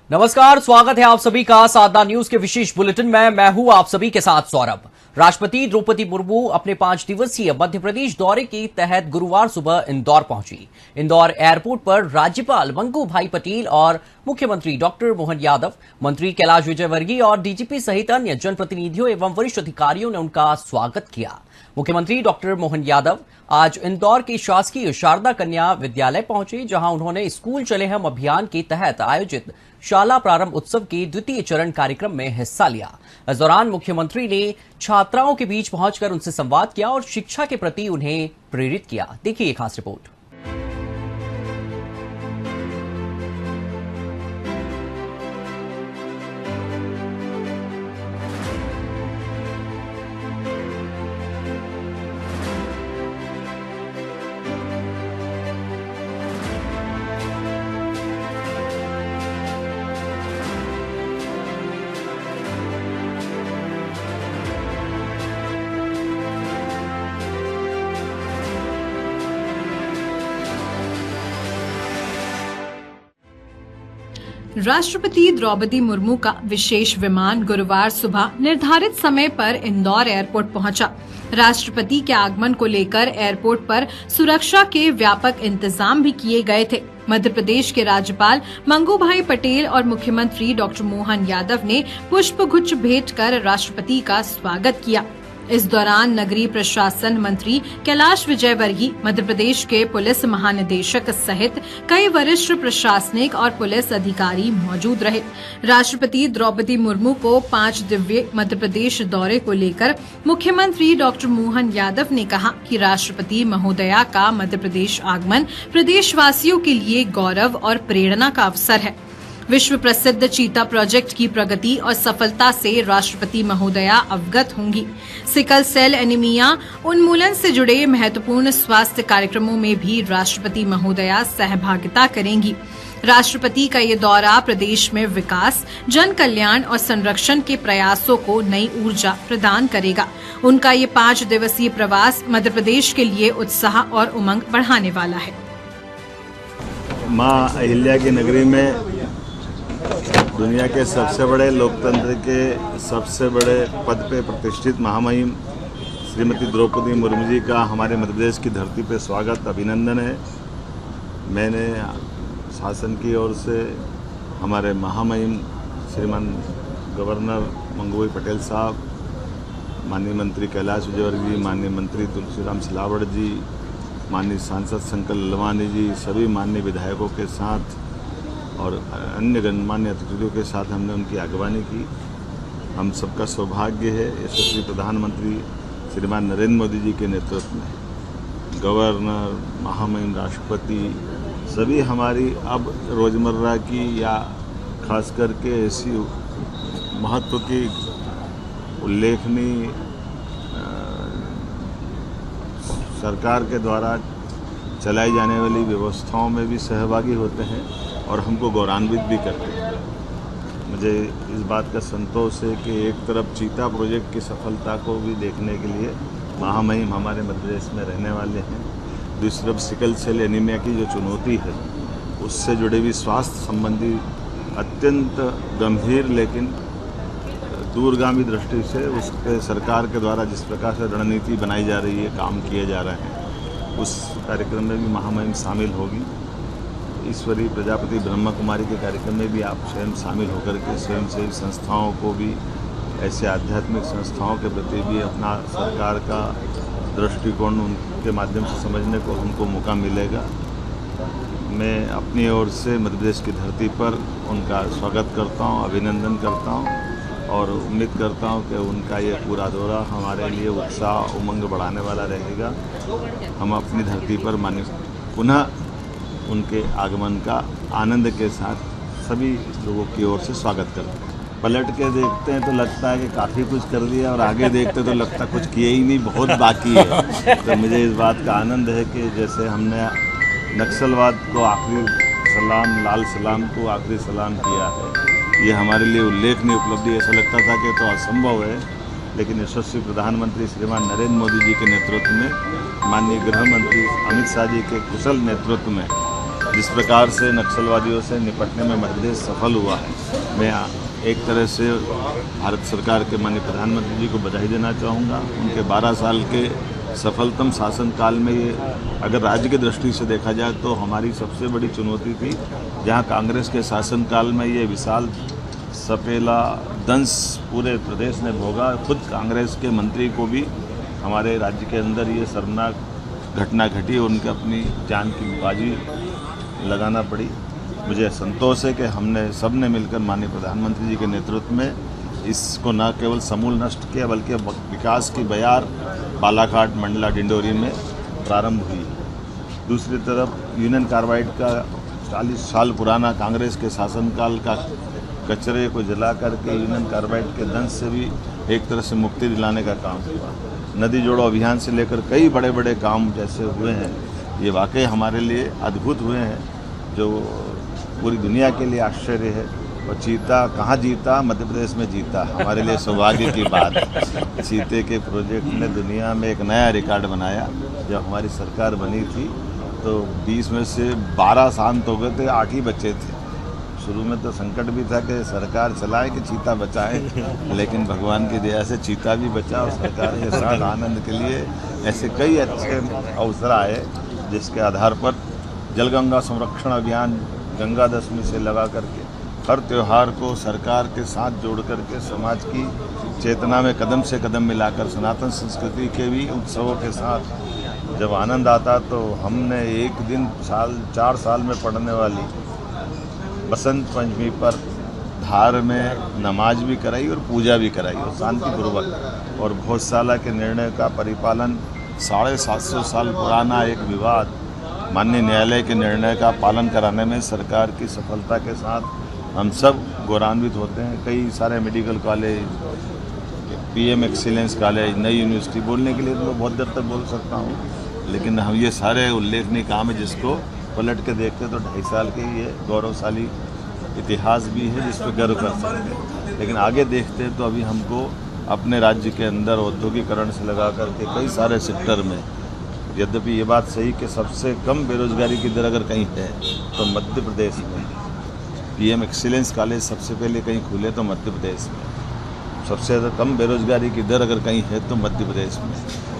नमस्कार, स्वागत है आप सभी का साधना न्यूज के विशेष बुलेटिन में। मैं हूं आप सभी के साथ सौरभ। राष्ट्रपति द्रौपदी मुर्मू अपने 5 दिवसीय मध्य प्रदेश दौरे के तहत गुरुवार सुबह इंदौर पहुंची। इंदौर एयरपोर्ट पर राज्यपाल मंगू भाई पटेल और मुख्यमंत्री डॉक्टर मोहन यादव, मंत्री कैलाश विजयवर्गीय और डीजीपी सहित अन्य जनप्रतिनिधियों एवं वरिष्ठ अधिकारियों ने उनका स्वागत किया। मुख्यमंत्री डॉक्टर मोहन यादव आज इंदौर के शासकीय शारदा कन्या विद्यालय पहुंचे, जहां उन्होंने स्कूल चले हम अभियान के तहत आयोजित शाला प्रारंभ उत्सव के द्वितीय चरण कार्यक्रम में हिस्सा लिया। इस दौरान मुख्यमंत्री ने छात्राओं के बीच पहुंचकर उनसे संवाद किया और शिक्षा के प्रति उन्हें प्रेरित किया। देखिए खास रिपोर्ट। राष्ट्रपति द्रौपदी मुर्मू का विशेष विमान गुरुवार सुबह निर्धारित समय पर इंदौर एयरपोर्ट पहुंचा। राष्ट्रपति के आगमन को लेकर एयरपोर्ट पर सुरक्षा के व्यापक इंतजाम भी किए गए थे। मध्य प्रदेश के राज्यपाल मंगू भाई पटेल और मुख्यमंत्री डॉक्टर मोहन यादव ने पुष्प गुच्छ भेंट कर राष्ट्रपति का स्वागत किया। इस दौरान नगरीय प्रशासन मंत्री कैलाश विजयवर्गीय, मध्य प्रदेश के पुलिस महानिदेशक सहित कई वरिष्ठ प्रशासनिक और पुलिस अधिकारी मौजूद रहे। राष्ट्रपति द्रौपदी मुर्मू को 5 दिव्य मध्य प्रदेश दौरे को लेकर मुख्यमंत्री डॉक्टर मोहन यादव ने कहा कि राष्ट्रपति महोदया का मध्य प्रदेश आगमन प्रदेशवासियों के लिए गौरव और प्रेरणा का अवसर है। विश्व प्रसिद्ध चीता प्रोजेक्ट की प्रगति और सफलता से राष्ट्रपति महोदया अवगत होंगी। सिकल सेल एनीमिया उन्मूलन से जुड़े महत्वपूर्ण स्वास्थ्य कार्यक्रमों में भी राष्ट्रपति महोदया सहभागिता करेंगी। राष्ट्रपति का ये दौरा प्रदेश में विकास, जन कल्याण और संरक्षण के प्रयासों को नई ऊर्जा प्रदान करेगा। उनका ये 5 दिवसीय प्रवास मध्य प्रदेश के लिए उत्साह और उमंग बढ़ाने वाला है। मां अहिल्या की नगरी में दुनिया के सबसे बड़े लोकतंत्र के सबसे बड़े पद पे प्रतिष्ठित महामहिम श्रीमती द्रौपदी मुर्मू जी का हमारे मध्य प्रदेश की धरती पे स्वागत, अभिनंदन है। मैंने शासन की ओर से हमारे महामहिम श्रीमान गवर्नर मंगू भाई पटेल साहब, माननीय मंत्री कैलाश विजयवर्गीय जी, माननीय मंत्री तुलसीराम सिलावट जी, माननीय सांसद शंकर ललवानी जी, सभी माननीय विधायकों के साथ और अन्य गणमान्य अतिथियों के साथ हमने उनकी आगवानी की। हम सबका सौभाग्य है यशस्वी प्रधानमंत्री श्रीमान नरेंद्र मोदी जी के नेतृत्व में गवर्नर, महामहिम राष्ट्रपति, सभी हमारी अब रोज़मर्रा की या खास करके ऐसी महत्व की उल्लेखनीय सरकार के द्वारा चलाई जाने वाली व्यवस्थाओं में भी सहभागी होते हैं और हमको गौरवान्वित भी करते हैं। मुझे इस बात का संतोष है कि एक तरफ चीता प्रोजेक्ट की सफलता को भी देखने के लिए महामहिम हमारे मध्य प्रदेश में रहने वाले हैं, दूसरी तरफ सिकल सेल एनीमिया की जो चुनौती है उससे जुड़े भी स्वास्थ्य संबंधी अत्यंत गंभीर लेकिन दूरगामी दृष्टि से उस पर सरकार के द्वारा जिस प्रकार से रणनीति बनाई जा रही है, काम किए जा रहे हैं, उस कार्यक्रम में भी महामहिम शामिल होगी। ईश्वरी प्रजापति ब्रह्मा कुमारी के कार्यक्रम में भी आप स्वयं शामिल होकर के स्वयंसेवी संस्थाओं को भी, ऐसे आध्यात्मिक संस्थाओं के प्रति भी अपना सरकार का दृष्टिकोण उनके माध्यम से समझने को उनको मौका मिलेगा। मैं अपनी ओर से मध्य प्रदेश की धरती पर उनका स्वागत करता हूं, अभिनंदन करता हूं और उम्मीद करता हूं कि उनका ये पूरा दौरा हमारे लिए उत्साह, उमंग बढ़ाने वाला रहेगा। हम अपनी धरती पर पुनः उनके आगमन का आनंद के साथ सभी लोगों की ओर से स्वागत करते हैं। पलट के देखते हैं तो लगता है कि काफ़ी कुछ कर दिया और आगे देखते तो लगता कुछ किए ही नहीं, बहुत बाकी है। तो मुझे इस बात का आनंद है कि जैसे हमने नक्सलवाद को आखिरी सलाम, लाल सलाम को आखिरी सलाम किया है, ये हमारे लिए उल्लेखनीय उपलब्धि। ऐसा लगता था कि तो असंभव है, लेकिन यशस्वी प्रधानमंत्री श्रीमान नरेंद्र मोदी जी के नेतृत्व में, माननीय गृह मंत्री अमित शाह जी के कुशल नेतृत्व में जिस प्रकार से नक्सलवादियों से निपटने में मध्य प्रदेश सफल हुआ है, मैं एक तरह से भारत सरकार के माननीय प्रधानमंत्री जी को बधाई देना चाहूँगा। उनके 12 साल के सफलतम शासनकाल में ये अगर राज्य की दृष्टि से देखा जाए तो हमारी सबसे बड़ी चुनौती थी, जहाँ कांग्रेस के शासनकाल में ये विशाल सपेला दंश पूरे प्रदेश ने भोगा। खुद कांग्रेस के मंत्री को भी हमारे राज्य के अंदर ये शर्मनाक घटना घटी और उनके अपनी जान की बाजी लगाना पड़ी। मुझे संतोष है कि हमने सबने मिलकर माननीय प्रधानमंत्री जी के नेतृत्व में इसको न केवल समूल नष्ट किया बल्कि विकास की बयार बालाघाट, मंडला, डिंडोरी में प्रारंभ हुई। दूसरी तरफ यूनियन कार्बाइड का 40 साल पुराना कांग्रेस के शासनकाल का कचरे को जला करके यूनियन कार्बाइड के दंश से भी एक तरह से मुक्ति दिलाने का काम हुआ। नदी जोड़ो अभियान से लेकर कई बड़े बड़े काम जैसे हुए हैं, ये वाकई हमारे लिए अद्भुत हुए हैं, जो पूरी दुनिया के लिए आश्चर्य है। और चीता कहाँ जीता? मध्य प्रदेश में जीता। हमारे लिए सौभाग्य की बात है। चीते के प्रोजेक्ट ने दुनिया में एक नया रिकॉर्ड बनाया। जब हमारी सरकार बनी थी तो 20 में से 12 शांत हो गए थे, 8 ही बचे थे। शुरू में तो संकट भी था कि सरकार चलाए कि चीता बचाए, लेकिन भगवान की दया से चीता भी बचा और सरकार के साथ आनंद के लिए ऐसे कई अच्छे अवसर आए, जिसके आधार पर जलगंगा संरक्षण अभियान गंगा दशमी से लगा करके हर त्यौहार को सरकार के साथ जोड़ करके समाज की चेतना में कदम से कदम मिलाकर सनातन संस्कृति के भी उत्सवों के साथ जब आनंद आता, तो हमने एक दिन 4 साल में पढ़ने वाली बसंत पंचमी पर धार में नमाज भी कराई और पूजा भी कराई और शांतिपूर्वक। और भोजशाला के निर्णय का परिपालन 750 साल पुराना एक विवाद माननीय न्यायालय के निर्णय का पालन कराने में सरकार की सफलता के साथ हम सब गौरवान्वित होते हैं। कई सारे medical college, PM excellence college, नई यूनिवर्सिटी, बोलने के लिए तो मैं बहुत देर तक बोल सकता हूँ, लेकिन हम ये सारे उल्लेखनीय काम है जिसको पलट के देखते तो 2.5 साल के ये गौरवशाली इतिहास भी है जिस पर गर्व कर सकते हैं। लेकिन आगे देखते हैं तो अभी हमको अपने राज्य के अंदर औद्योगिकरण से लगा करके कई सारे सेक्टर में, यद्यपि ये बात सही कि सबसे कम बेरोजगारी की दर अगर कहीं है तो मध्य प्रदेश में। पीएम एक्सीलेंस कॉलेज सबसे पहले कहीं खुले तो मध्य प्रदेश में। सबसे ज़्यादा कम बेरोजगारी की दर अगर कहीं है तो मध्य प्रदेश में।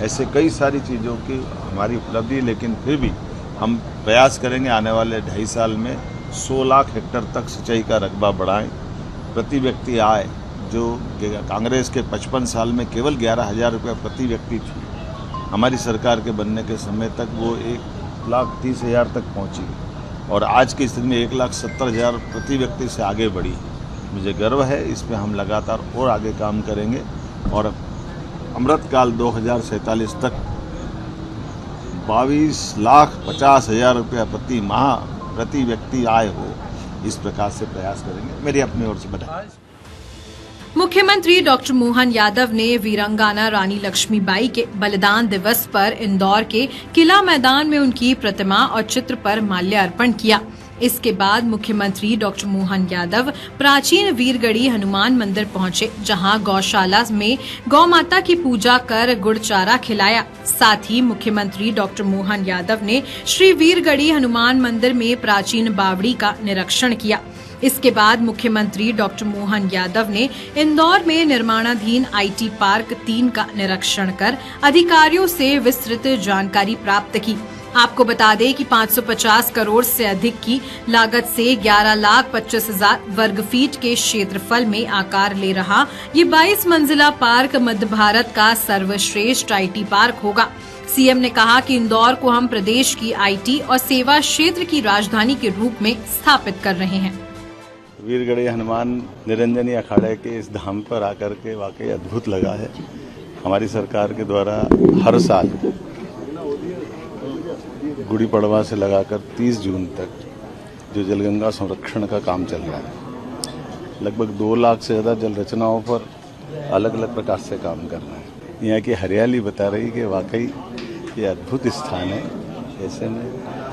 ऐसे कई सारी चीज़ों की हमारी उपलब्धि, लेकिन फिर भी हम प्रयास करेंगे आने वाले 2.5 साल में 100 लाख हेक्टेयर तक सिंचाई का रकबा बढ़ाएं। प्रति व्यक्ति आय जो कांग्रेस के 55 साल में केवल 11,000 रुपये प्रति व्यक्ति थी, हमारी सरकार के बनने के समय तक वो 1,30,000 तक पहुंची और आज की स्थिति में 1,70,000 प्रति व्यक्ति से आगे बढ़ी। मुझे गर्व है, इस पे हम लगातार और आगे काम करेंगे और अमृतकाल 2047 तक 22,50,000 रुपया प्रति माह प्रति व्यक्ति आय हो, इस प्रकार से प्रयास करेंगे। मेरी अपनी ओर से बधाई। मुख्यमंत्री डॉक्टर मोहन यादव ने वीरांगना रानी लक्ष्मीबाई के बलिदान दिवस पर इंदौर के किला मैदान में उनकी प्रतिमा और चित्र पर माल्यार्पण किया। इसके बाद मुख्यमंत्री डॉक्टर मोहन यादव प्राचीन वीरगढ़ी हनुमान मंदिर पहुंचे, जहां गौशाला में गौ माता की पूजा कर गुड़ चारा खिलाया। साथ ही मुख्यमंत्री डॉक्टर मोहन यादव ने श्री वीरगढ़ी हनुमान मंदिर में प्राचीन बावड़ी का निरीक्षण किया। इसके बाद मुख्यमंत्री डॉक्टर मोहन यादव ने इंदौर में निर्माणाधीन आईटी पार्क 3 का निरीक्षण कर अधिकारियों से विस्तृत जानकारी प्राप्त की। आपको बता दें कि 550 करोड़ से अधिक की लागत से 11,25,000 वर्ग फीट के क्षेत्रफल में आकार ले रहा ये 22 मंजिला पार्क मध्य भारत का सर्वश्रेष्ठ आईटी पार्क होगा। सीएम ने कहा कि इंदौर को हम प्रदेश की आईटी और सेवा क्षेत्र की राजधानी के रूप में स्थापित कर रहे हैं। वीरगढ़ी हनुमान निरंजनी अखाड़े के इस धाम पर आकर के वाकई अद्भुत लगा है। हमारी सरकार के द्वारा हर साल गुड़ी पड़वा से लगाकर 30 जून तक जो जलगंगा संरक्षण का काम चल रहा है, लगभग 2 लाख से ज़्यादा जल रचनाओं पर अलग अलग प्रकार से काम कर रहा है। यहाँ की हरियाली बता रही कि वाकई ये अद्भुत स्थान है। ऐसे में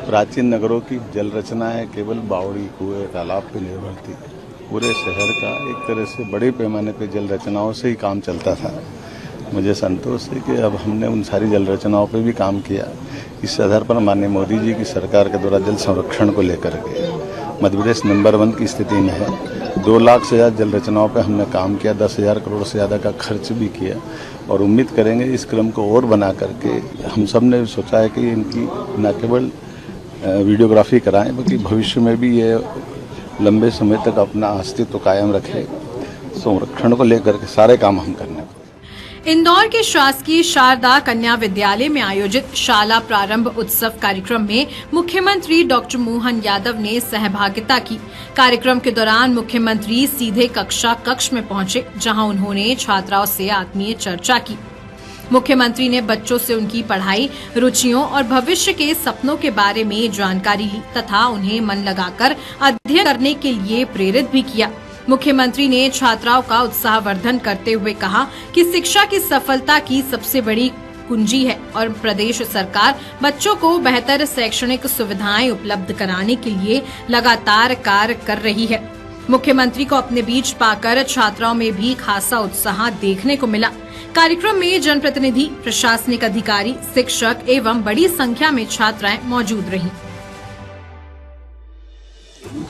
प्राचीन नगरों की जल रचनाएं केवल बावड़ी, कुएं, तालाब पर निर्भर थी। पूरे शहर का एक तरह से बड़े पैमाने पर जल रचनाओं से ही काम चलता था। मुझे संतोष है कि अब हमने उन सारी जल रचनाओं पर भी काम किया। इस आधार पर माननीय मोदी जी की सरकार के द्वारा जल संरक्षण को लेकर के मध्य प्रदेश नंबर 1 की स्थिति में है। 2 लाख से ज़्यादा जल रचनाओं पर हमने काम किया, 10,000 करोड़ से ज़्यादा का खर्च भी किया और उम्मीद करेंगे इस क्रम को और बना करके हम सब ने सोचा है कि इनकी न केवल वीडियोग्राफी कराएं बल्कि भविष्य में भी ये लंबे समय तक अपना अस्तित्व कायम रखे। संरक्षण को लेकर के सारे काम हम करने को। इंदौर के शासकीय शारदा कन्या विद्यालय में आयोजित शाला प्रारंभ उत्सव कार्यक्रम में मुख्यमंत्री डॉक्टर मोहन यादव ने सहभागिता की। कार्यक्रम के दौरान मुख्यमंत्री सीधे कक्षा कक्ष में पहुंचे, जहां उन्होंने छात्राओं से आत्मीय चर्चा की। मुख्यमंत्री ने बच्चों से उनकी पढ़ाई, रुचियों और भविष्य के सपनों के बारे में जानकारी ली तथा उन्हें मन लगाकर अध्ययन करने के लिए प्रेरित भी किया। मुख्यमंत्री ने छात्राओं का उत्साहवर्धन करते हुए कहा कि शिक्षा की सफलता की सबसे बड़ी कुंजी है और प्रदेश सरकार बच्चों को बेहतर शैक्षणिक सुविधाएं उपलब्ध कराने के लिए लगातार कार्य कर रही है। मुख्यमंत्री को अपने बीच पाकर छात्राओं में भी खासा उत्साह देखने को मिला। कार्यक्रम में जनप्रतिनिधि, प्रशासनिक अधिकारी, शिक्षक एवं बड़ी संख्या में छात्राएं मौजूद रहीं।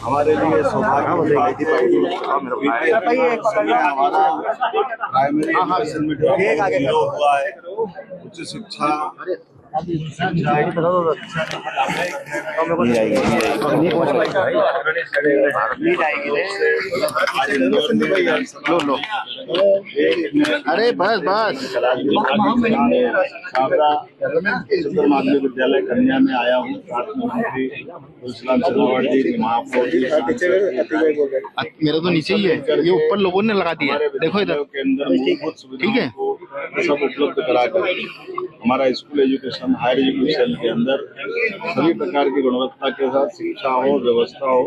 हमारे लिए सौभाग्य प्राइमरी एजुकेशन में हुआ है। उच्च शिक्षा अरे बस माध्यमिक विद्यालय कन्या में आया हूँ। मुख्यमंत्री तुलसीराम सिलावट जी, महापौर जी, मेरा तो नीचे ही है, ये ऊपर लोगों ने लगा दिया, देखो इधर के अंदर ठीक है, सब उपलब्ध कराकर हमारा स्कूल एजुकेशन, हायर एजुकेशन के अंदर सभी प्रकार की गुणवत्ता के साथ शिक्षा हो, व्यवस्था हो,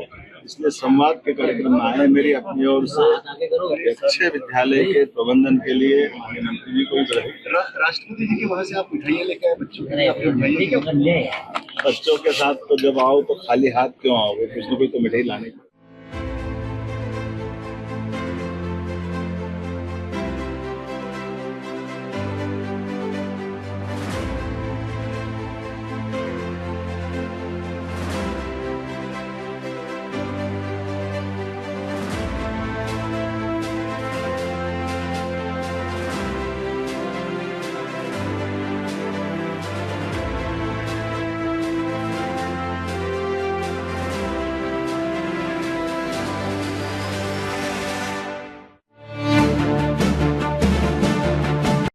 इसलिए संवाद के कार्यक्रम में आए। मेरी अपनी ओर से अच्छे विद्यालय के प्रबंधन के लिए मुख्यमंत्री जी को भी बधाई। राष्ट्रपति जी के वहाँ से आप मिठाइयाँ लेकर आए बच्चों के साथ तो जब आओ तो खाली हाथ क्यों आओगे, कुछ न कुछ तो मिठाई लाने की।